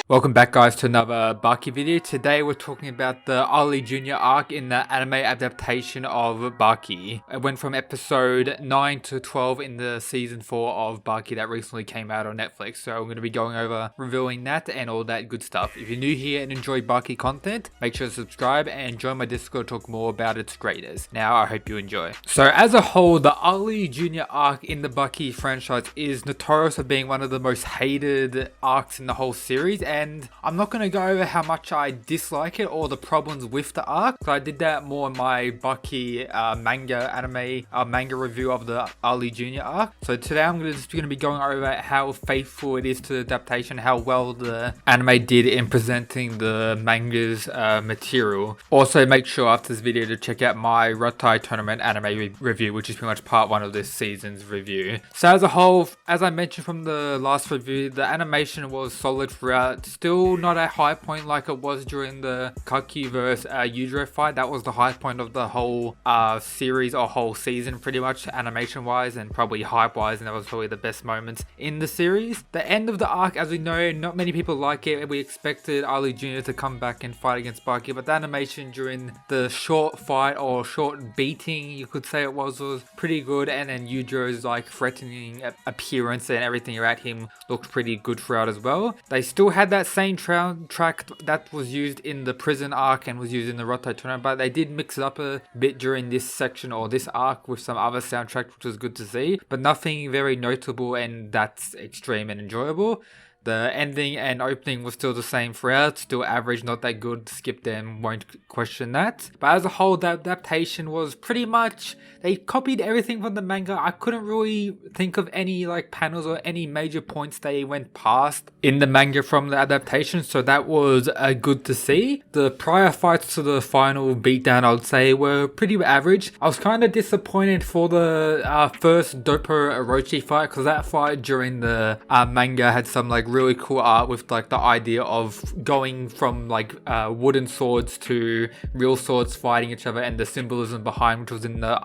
Welcome back guys to another Baki video. Today we're talking about the Ali Jr. arc in the anime adaptation of Baki. It went from episode 9 to 12 in the season 4 of Baki that recently came out on Netflix. So I'm going to be going over reviewing that and all that good stuff. If you're new here and enjoy Baki content, make sure to subscribe and join my Discord to talk more about its greatness. Now I hope you enjoy. So as a whole, the Ali Jr. arc in the Baki franchise is notorious for being one of the most hated arcs in the whole series, and I'm not going to go over how much I dislike it or the problems with the arc, because I did that more in my Baki manga review of the Ali Jr. arc. So today I'm just going to be going over how faithful it is to the adaptation, how well the anime did in presenting the manga's material. Also make sure after this video to check out my Rotai Tournament anime review, which is pretty much part 1 of this season's review. So as a whole, as I mentioned from the last review, the animation was solid throughout. Still not a high point like it was during the Kaki vs Yujiro fight. That was the high point of the whole series or whole season pretty much, animation wise and probably hype wise, and that was probably the best moments in the series. The end of the arc, as we know, not many people like it. We expected Ali Jr. to come back and fight against Baki, but the animation during the short fight or short beating, you could say it was pretty good, and then Yujiro's like threatening appearance and everything around him looked pretty good throughout as well. They still had that same soundtrack that was used in the prison arc and was used in the Rotai tournament, but they did mix it up a bit during this section or this arc with some other soundtrack, which was good to see, but nothing very notable and that's extreme and enjoyable. The ending and opening was still the same throughout, still average, not that good, skip them, won't question that. But as a whole, the adaptation was pretty much, they copied everything from the manga. I couldn't really think of any like panels or any major points they went past in the manga from the adaptation, so that was good to see. The prior fights to the final beatdown, I would say, were pretty average. I was kind of disappointed for the first Doppo Orochi fight, because that fight during the manga had some like really cool art with like the idea of going from like wooden swords to real swords fighting each other, and the symbolism behind which was in the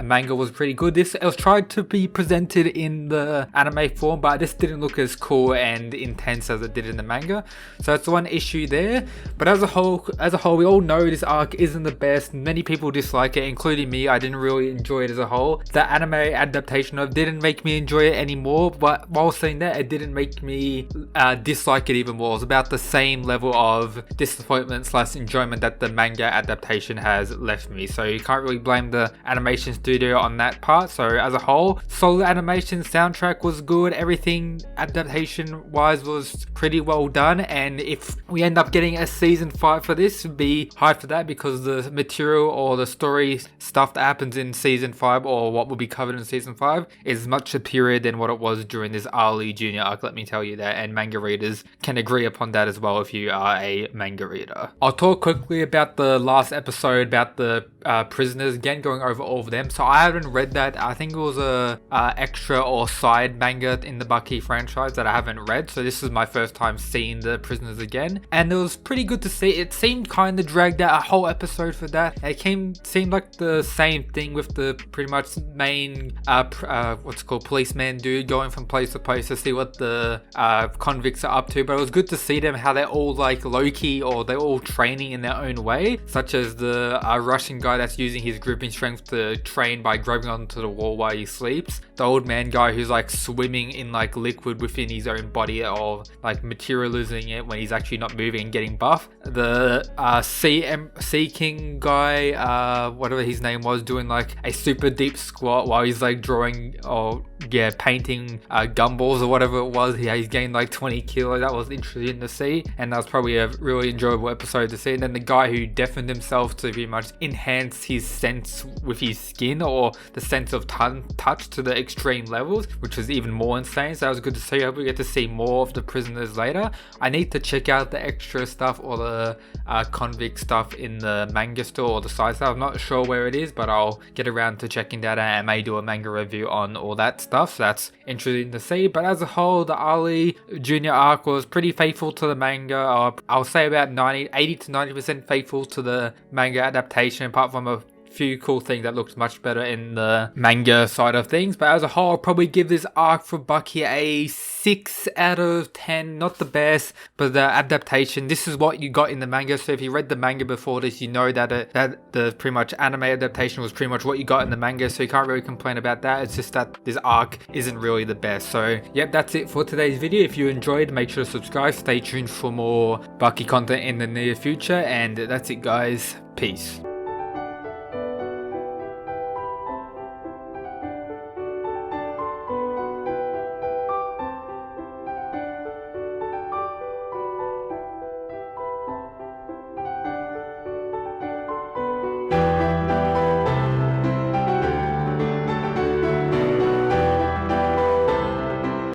manga was pretty good. It was tried to be presented in the anime form, but this didn't look as cool and intense as it did in the manga, so that's one issue there. But as a whole we all know this arc isn't the best. Many people dislike it, including me. I didn't really enjoy it as a whole. The anime adaptation of it didn't make me enjoy it anymore, but while saying that, it didn't make me dislike it even more. It was about the same level of disappointment / enjoyment that the manga adaptation has left me, so you can't really blame the animation studio on that part. So as a whole, solid animation, soundtrack was good, everything adaptation wise was pretty well done, and if we end up getting a season 5 for this, be hyped for that, because the material or the story stuff that happens in season 5 or what will be covered in season 5 is much superior than what it was during this Ali Jr. arc, let me tell you that, and manga readers can agree upon that as well if you are a manga reader. I'll talk quickly about the last episode about the prisoners, again going over all of them. So I haven't read that. I think it was a extra or side manga in the Baki franchise that I haven't read, so this is my first time seeing the prisoners again, and it was pretty good to see. It seemed kind of dragged out a whole episode for that. It seemed like the same thing with the pretty much main policeman dude going from place to place to see what the convicts are up to, but it was good to see them, how they're all like low-key or they're all training in their own way, such as the Russian guy that's using his gripping strength to train by grabbing onto the wall while he sleeps, the old man guy who's like swimming in like liquid within his own body or like materializing it when he's actually not moving and getting buff, the Sea King guy, whatever his name was, doing like a super deep squat while he's like drawing or painting gumballs or whatever it was. He's gained like 20 kilos. That was interesting to see, and that was probably a really enjoyable episode to see. And then the guy who deafened himself to pretty much enhance his sense with his skin or the sense of touch to the extreme levels, which was even more insane. So that was good to see. I hope we get to see more of the prisoners later. I need to check out the extra stuff or the convict stuff in the manga store or the side stuff. I'm not sure where it is, but I'll get around to checking that out and may do a manga review on all that stuff, so that's interesting to see. But as a whole, the Ali Jr. arc was pretty faithful to the manga. I'll say about 80 to 90% faithful to the manga adaptation, apart from a few cool things that looked much better in the manga side of things. But as a whole, I'll probably give this arc for Baki a 6 out of 10. Not the best, but the adaptation, this is what you got in the manga. So if you read the manga before this, you know that the pretty much anime adaptation was pretty much what you got in the manga. So you can't really complain about that. It's just that this arc isn't really the best. So yep, that's it for today's video. If you enjoyed, make sure to subscribe. Stay tuned for more Baki content in the near future. And that's it, guys. Peace.